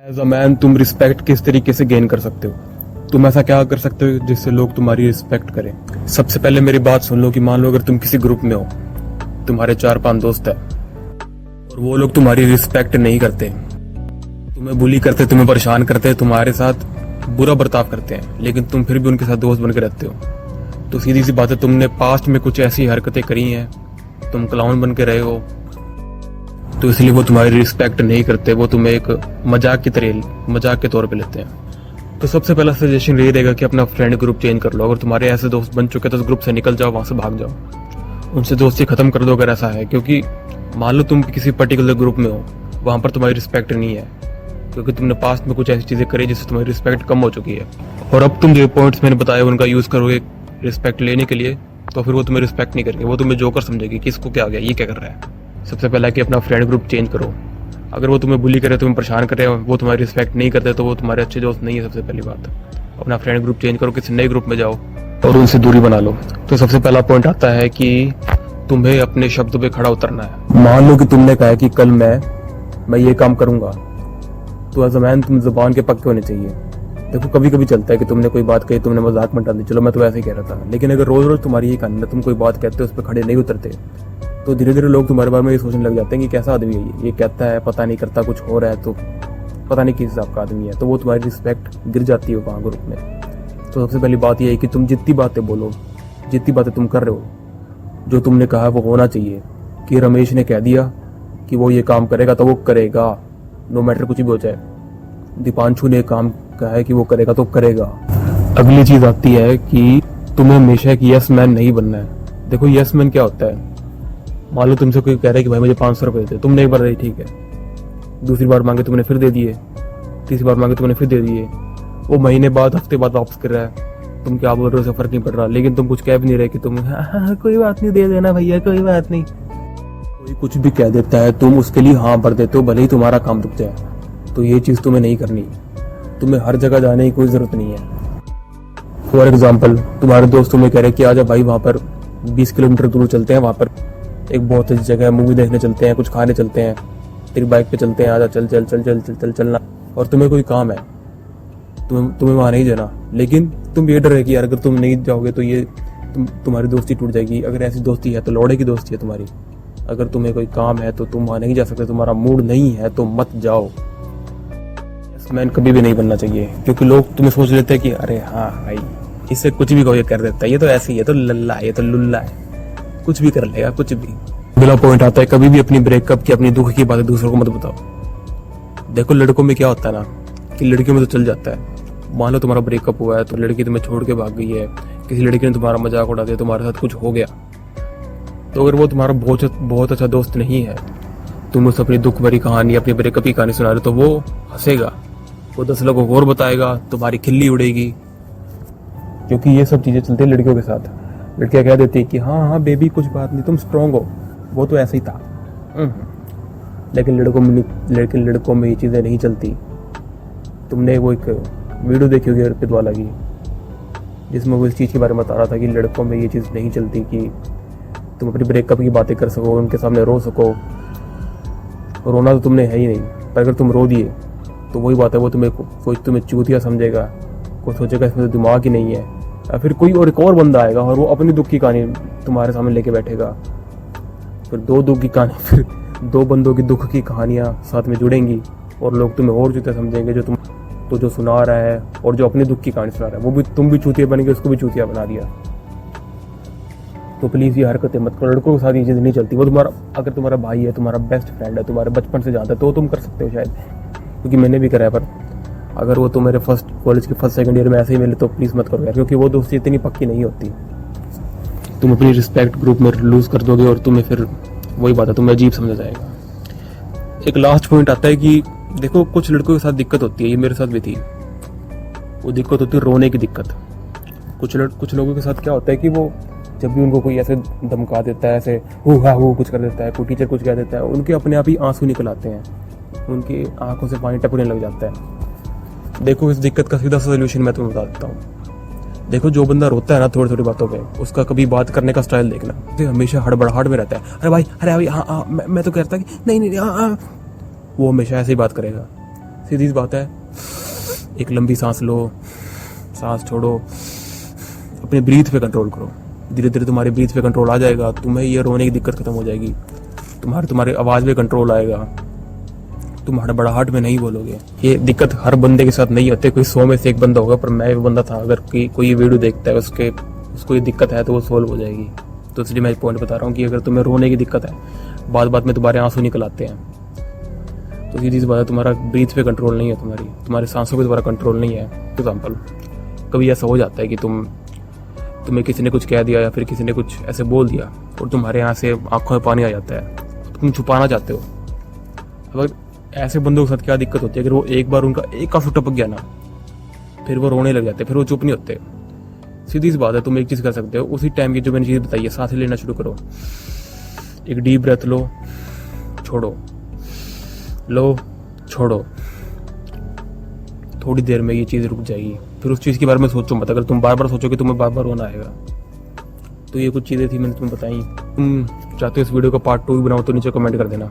As a man तुम respect किस तरीके से गेन कर सकते हो? तुम ऐसा क्या कर सकते हो जिससे लोग तुम्हारी रिस्पेक्ट करें? सबसे पहले मेरी बात सुन लो कि मान लो अगर तुम किसी ग्रुप में हो, तुम्हारे 4-5 दोस्त है और वो लोग तुम्हारी रिस्पेक्ट नहीं करते, तुम्हें बुली करते, तुम्हें परेशान करते, तुम्हारे साथ बुरा बर्ताव करते हैं, लेकिन तुम फिर भी उनके साथ दोस्त बनकर रहते हो, तो सीधी सी बात है तुमने पास्ट में कुछ ऐसी हरकतें करी हैं, तुम क्लाउन बन के रहे हो, तो इसलिए वो तुम्हारी रिस्पेक्ट नहीं करते, वो तुम्हें एक मजाक के तौर पे लेते हैं। तो सबसे पहला सजेशन यही रहेगा कि अपना फ्रेंड ग्रुप चेंज कर लो। अगर तुम्हारे ऐसे दोस्त बन चुके हैं तो उस ग्रुप से निकल जाओ, वहां से भाग जाओ, उनसे दोस्ती खत्म कर दो अगर ऐसा है। क्योंकि मान लो तुम किसी पर्टिकुलर ग्रुप में हो, वहां पर तुम्हारी रिस्पेक्ट नहीं है क्योंकि तुमने पास्ट में कुछ ऐसी चीजें करी जिससे तुम्हारी रिस्पेक्ट कम हो चुकी है, और अब तुम जो पॉइंट्स मैंने बताया उनका यूज करोगे रिस्पेक्ट लेने के लिए, तो फिर वो तुम्हें रिस्पेक्ट नहीं करेंगे, वो तुम्हें जोकर समझेगी कि इसको क्या आ गया, ये क्या कर रहा है। सबसे पहला कि अपना फ्रेंड ग्रुप चेंज करो। अगर वो तुम्हें बुली करे, तुम्हें परेशान करे, वो तुम्हारी रिस्पेक्ट नहीं करते, तो वो तुम्हारे अच्छे दोस्त नहीं है। सबसे पहली बात, अपना फ्रेंड ग्रुप चेंज करो, किसी नए ग्रुप में जाओ और उनसे दूरी बना लो। तो सबसे पहला पॉइंट आता है कि तुम्हें अपने शब्दों पे खड़ा उतरना है। मान लो कि तुमने कहा है कि कल मैं ये काम करूंगा, तो एज अ मैन तुम जुबान के पक्के होने चाहिए। देखो कभी कभी चलता है कि तुमने कोई बात कही, तुमने मजाक में डाल दी, चलो मैं तो ऐसे ही कह रहा था, लेकिन अगर रोज रोज तुम्हारी ये कहानी, तुम कोई बात कहते हो उस पर खड़े नहीं उतरते, तो धीरे धीरे लोग तुम्हारे बारे में ये सोचने लग जाते हैं कि कैसा आदमी है ये कहता है, पता नहीं करता, कुछ हो रहा है, तो पता नहीं किस हिसाब का आदमी है, तो वो तुम्हारी रिस्पेक्ट गिर जाती है वहाँ ग्रुप में। तो सबसे पहली बात यह है कि तुम जितनी बातें बोलो, जितनी बातें तुम कर रहे हो, जो तुमने कहा वो होना चाहिए। कि रमेश ने कह दिया कि वो ये काम करेगा तो वो करेगा, नो मैटर कुछ भी हो जाए। दीपांशु ने काम कहा है कि वो करेगा तो करेगा। अगली चीज आती है कि तुम्हें हमेशा एक यस मैन नहीं बनना है। देखो यस मैन क्या होता है, मान लो तुमसे कोई कह रहा है कि भाई मुझे 500 रुपए दे, तुमने एक बार दे ठीक है, दूसरी बार मांगे तुमने फिर दे दिए, तीसरी बार मांगे तुमने फिर दे दिए, वो महीने बाद हफ्ते बाद वापस कर रहा है, तुम क्या बोल रहे हो उसे फर्क नहीं पड़ रहा, लेकिन तुम कुछ कह भी नहीं रहे कि तुम हाँ कोई बात नहीं, दे देना भैया, कोई बात नहीं। कोई कुछ भी कह देता है, तुम उसके लिए हाँ भर देते हो, भले ही तुम्हारा काम रुक जाए। तो ये चीज तुम्हें नहीं करनी, तुम्हें हर जगह जाने की कोई जरूरत नहीं है। फॉर एग्जाम्पल तुम्हारे दोस्त तुम्हें कह रहे कि आजा भाई वहां पर 20 किलोमीटर दूर चलते हैं, वहां पर एक बहुत अच्छी जगह है, मूवी देखने चलते हैं, कुछ खाने चलते हैं, तेरी बाइक पे चलते हैं, आजा चल चल चल चल चल चल चलना, और तुम्हें कोई काम है, तुम्हें वहां नहीं जाना, लेकिन तुम ये डर है कि यार अगर तुम नहीं जाओगे तो ये तुम्हारी दोस्ती टूट जाएगी। अगर ऐसी दोस्ती है तो लौड़े की दोस्ती है तुम्हारी। अगर तुम्हें कोई काम है तो तुम वहां नहीं जा सकते, तुम्हारा मूड नहीं है तो मत जाओ। मैन कभी भी नहीं बनना चाहिए, क्योंकि लोग तुम्हें सोच लेते हैं कि अरे हाँ भाई इससे कुछ भी कहो ये कर देता है, ये तो ऐसे ही है, तो लल्ला है, ये तो लुल्ला है, कुछ भी कर लेगा, कुछ भी। अगला पॉइंट आता है, कभी भी अपनी ब्रेकअप की, अपनी दुख की बातें दूसरों को मत बताओ। देखो लड़कों में क्या होता है ना कि लड़कियों में तो चल जाता है, मान लो तुम्हारा ब्रेकअप हुआ है तो लड़की तुम्हें छोड़ के भाग गई है, किसी लड़की ने तुम्हारा मजाक उड़ा दिया, तुम्हारे साथ कुछ हो गया, तो अगर वो तुम्हारा बहुत अच्छा दोस्त नहीं है, तुम उसे अपनी दुख भरी कहानी, अपनी ब्रेकअप की कहानी सुना रहे, तो वो हंसेगा, वो 10 लोगों को और बताएगा, तुम्हारी खिल्ली उड़ेगी। क्योंकि ये सब चीजें चलती है लड़कियों के साथ। लड़कियां कह देती है कि हाँ हाँ बेबी कुछ बात नहीं, तुम स्ट्रांग हो, वो तो ऐसे ही था। लेकिन लड़कों में ये चीजें नहीं चलती। तुमने वो एक वीडियो देखी होगी अर्पित वाला की, जिसमें वो इस चीज के बारे में बता रहा था कि लड़कों में ये चीज नहीं चलती कि तुम अपनी ब्रेकअप की बातें कर सको, उनके सामने रो सको। रोना तो तुमने है ही नहीं, पर अगर तुम रो दिए तो वही बात है, वो तुम्हें चूतिया समझेगा, कोई सोचेगा इसमें तो दिमाग ही नहीं है, या फिर कोई और एक और बंदा आएगा और वो अपनी दुख की कहानी तुम्हारे सामने लेके बैठेगा। फिर फिर 2 बंदों की दुख की कहानियां साथ में जुड़ेंगी और लोग तुम्हें और चूतिया समझेंगे, जो सुना रहा है और जो अपनी दुख की कहानी सुना रहा है, वो भी तुम भी चूतिया बनेंगे, उसको भी चूतिया बना दिया। तो प्लीज ये हरकतें मत करो, लड़कों के साथ ये चीज नहीं चलती। वो अगर तुम्हारा भाई है, तुम्हारा बेस्ट फ्रेंड है, तुम्हारे बचपन से जानता है, तो तुम कर सकते हो शायद, क्योंकि मैंने भी करा है। पर अगर वो तुम्हारे कॉलेज के फर्स्ट सेकंड ईयर में ऐसे ही मिले तो प्लीज मत करो यार, क्योंकि वो दोस्ती इतनी पक्की नहीं होती। तुम अपनी रिस्पेक्ट ग्रुप में लूज कर दोगे और तुम्हें फिर वही बात है, तुम्हें अजीब समझा जाएगा। एक लास्ट पॉइंट आता है कि देखो कुछ लड़कों के साथ दिक्कत होती है, ये मेरे साथ भी थी। वो दिक्कत होती है रोने की दिक्कत। कुछ लोगों के साथ क्या होता है कि वो जब भी उनको कोई ऐसे धमका देता है, ऐसे हो कुछ कर देता है, कोई टीचर कुछ कह देता है, उनके अपने आप ही आंसू निकल आते हैं, उनकी आंखों से पानी टपकने लग जाता है। देखो इस दिक्कत का सीधा सा सोल्यूशन मैं तुम्हें बता देता हूँ। देखो जो बंदा रोता है ना थोड़ी थोड़ी बातों पे, उसका कभी बात करने का स्टाइल देखना, तो हमेशा हड़बड़ाहट में रहता है। अरे भाई हाँ मैं तो कहता कि नहीं, वो हमेशा ऐसे ही बात करेगा। सीधी सी बात है, एक लंबी सांस लो, सांस छोड़ो, अपने ब्रीथ पे कंट्रोल करो। धीरे धीरे तुम्हारे ब्रीथ पे कंट्रोल आ जाएगा, तुम्हें ये रोने की दिक्कत खत्म हो जाएगी, तुम्हारे आवाज पे कंट्रोल आएगा, तुम्हारा बड़ाहट में नहीं बोलोगे। ये दिक्कत हर बंदे के साथ नहीं होती, कोई 100 में से एक बंदा होगा, पर मैं वो बंदा था। अगर कोई ये वीडियो देखता है उसको ये दिक्कत है तो वो सोल्व हो जाएगी। तो इसलिए मैं पॉइंट बता रहा हूँ कि अगर तुम्हें रोने की दिक्कत है, बात बात में तुम्हारे आंसू निकल आते हैं, तो सीधी सी बात है, तुम्हारा ब्रीथ पे कंट्रोल नहीं है, तुम्हारे सांसों पे तुम्हारा कंट्रोल नहीं है। एग्जाम्पल, कभी ऐसा हो जाता है कि तुम्हें किसी ने कुछ कह दिया या फिर किसी ने कुछ ऐसे बोल दिया और तुम्हारे यहाँ से आंखों में पानी आ जाता है, तुम छुपाना चाहते हो। अगर ऐसे बंदों के साथ क्या दिक्कत होती है, अगर वो एक बार उनका एक आंसू टपक गया ना, फिर वो रोने लग जाते, फिर वो चुप नहीं होते। सीधी सी बात है, तुम एक चीज कर सकते हो, उसी टाइम की जो मैंने चीज बताई है, सांसें लेना शुरू करो। एक डीप ब्रेथ लो, छोड़ो, लो, छोड़ो। थोड़ी देर में ये चीज रुक जाएगी। फिर उस चीज के बारे में सोचो मत। अगर तुम बार बार सोचोगे तुम्हें बार बार रोना आएगा। तो ये कुछ चीजें थी मैंने तुम्हें बताई। तुम चाहते हो इस वीडियो का पार्ट 2 भी बनाओ तो नीचे कमेंट कर देना।